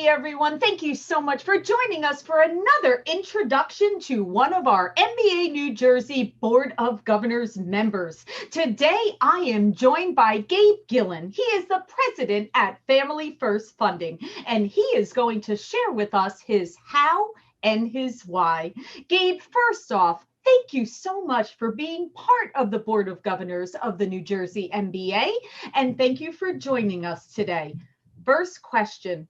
everyone. Thank you so much for joining us for another introduction to one of our MBA New Jersey Board of Governors members. Today, I am joined by Gabe Gillen. He is the president at Family First Funding, and he is going to share with us his how and his why. Gabe, first off, thank you so much for being part of the Board of Governors of the New Jersey MBA, and thank you for joining us today. First question,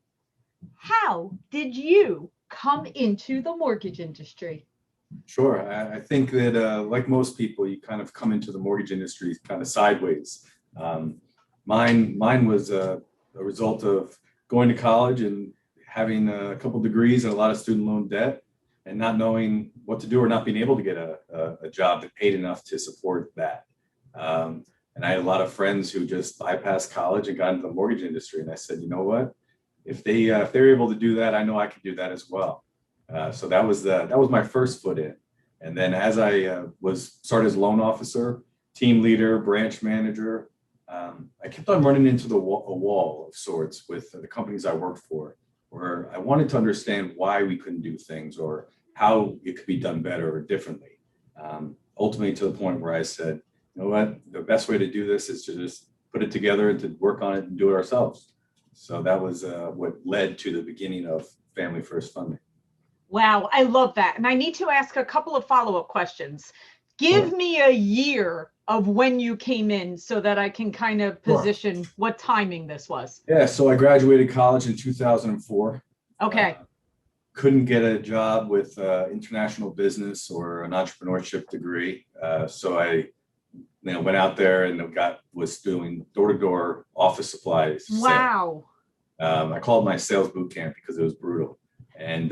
how did you come into the mortgage industry? Sure. I think that like most people, you kind of come into the mortgage industry kind of sideways. Mine was a result of going to college and having a couple degrees and a lot of student loan debt and not knowing what to do or not being able to get a job that paid enough to support that. And I had a lot of friends who just bypassed college and got into the mortgage industry. And I said, you know what? If they're able to do that, I know I can do that as well. So that was my first foot in. And then as I started as a loan officer, team leader, branch manager, I kept on running into a wall of sorts with the companies I worked for, where I wanted to understand why we couldn't do things or how it could be done better or differently. Ultimately, to the point where I said, you know what, the best way to do this is to just put it together and to work on it and do it ourselves. So that was what led to the beginning of Family First Funding. Wow, I love that. And I need to ask a couple of follow-up questions. Give me a year of when you came in so that I can kind of position what timing this was. Yeah, so I graduated college in 2004. Okay. Couldn't get a job with international business or an entrepreneurship degree. So I went out there and was doing door-to-door office supplies. Wow. I called my sales boot camp because it was brutal. And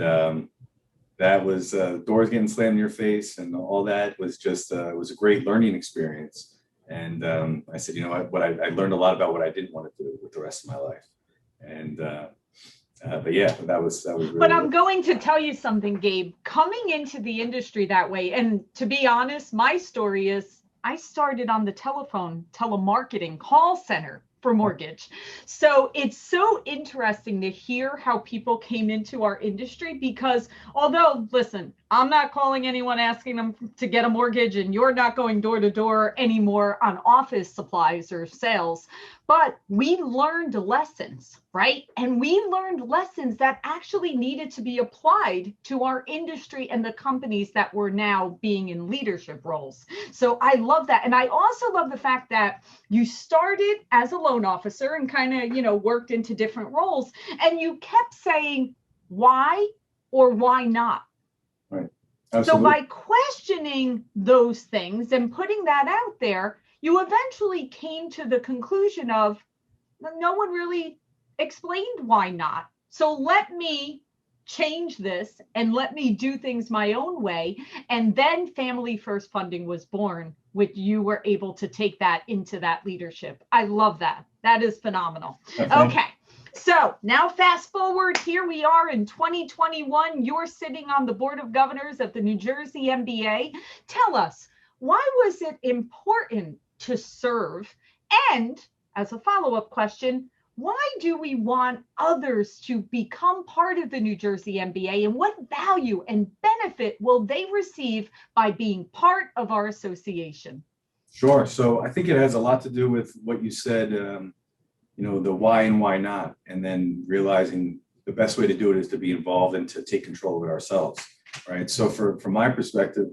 that was doors getting slammed in your face and all that was just, it was a great learning experience. And I said, you know what, I learned a lot about what I didn't want to do with the rest of my life. And but yeah, that was really But I'm going to tell you something, Gabe, coming into the industry that way. And to be honest, my story is I started on the telemarketing call center for mortgage. So it's so interesting to hear how people came into our industry because although, listen, I'm not calling anyone asking them to get a mortgage and you're not going door to door anymore on office supplies or sales, but we learned lessons, right? And we learned lessons that actually needed to be applied to our industry and the companies that were now being in leadership roles. So I love that. And I also love the fact that you started as a loan officer and kind of, worked into different roles and you kept saying why or why not. Right. So by questioning those things and putting that out there, you eventually came to the conclusion of no one really explained why not. So let me change this and let me do things my own way. And then Family First Funding was born, which you were able to take that into that leadership. I love that. That is phenomenal. Okay. So now fast forward, here we are in 2021. You're sitting on the Board of Governors of the New Jersey MBA. Tell us, why was it important to serve? And as a follow-up question, why do we want others to become part of the New Jersey MBA and what value and benefit will they receive by being part of our association? Sure. So I think it has a lot to do with what you said, the why and why not, and then realizing the best way to do it is to be involved and to take control of it ourselves, right? So from my perspective,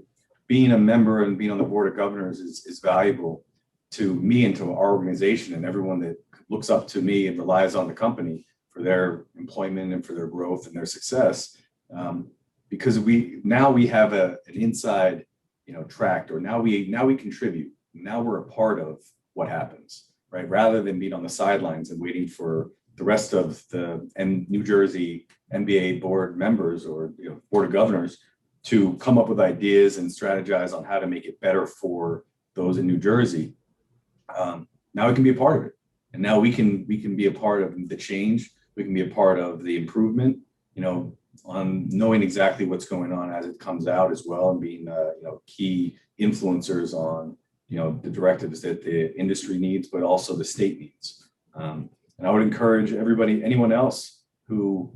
being a member and being on the Board of Governors is valuable to me and to our organization and everyone that looks up to me and relies on the company for their employment and for their growth and their success, because we have an inside, tract, or now we contribute. Now we're a part of what happens, right? Rather than being on the sidelines and waiting for the rest of the New Jersey MBA board members or Board of Governors to come up with ideas and strategize on how to make it better for those in New Jersey. Now we can be a part of it. And now we can be a part of the change. We can be a part of the improvement, on knowing exactly what's going on as it comes out as well, and being, key influencers on, the directives that the industry needs, but also the state needs. And I would encourage anyone else who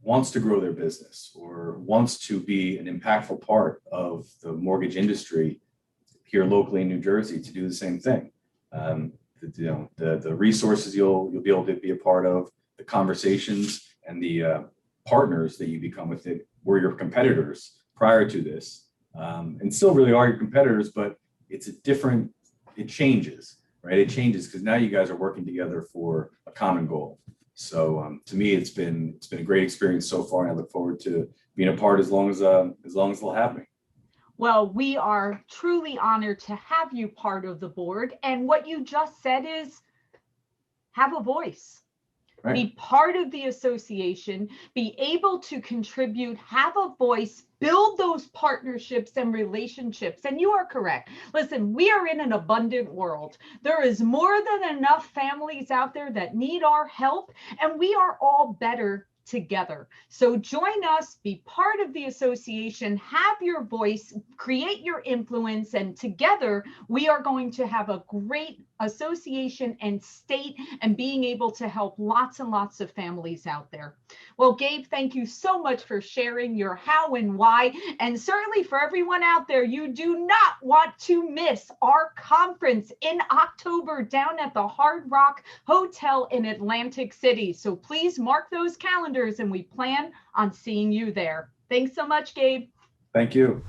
wants to grow their business or wants to be an impactful part of the mortgage industry here locally in New Jersey to do the same thing. The resources you'll be able to be a part of, the conversations and the partners that you become with it were your competitors prior to this, and still really are your competitors, but it changes, right? It changes because now you guys are working together for a common goal. So to me, it's been a great experience so far, and I look forward to being a part as long as they'll have me. Well, we are truly honored to have you part of the board. And what you just said is have a voice. Right. Be part of the association, be able to contribute, have a voice, build those partnerships and relationships. And you are correct. Listen, we are in an abundant world. There is more than enough families out there that need our help, and we are all better together. So join us, be part of the association, have your voice, create your influence, and together we are going to have a great association and state and being able to help lots and lots of families out there. Well, Gabe, thank you so much for sharing your how and why. And certainly for everyone out there, you do not want to miss our conference in October down at the Hard Rock Hotel in Atlantic City. So please mark those calendars and we plan on seeing you there. Thanks so much, Gabe. Thank you.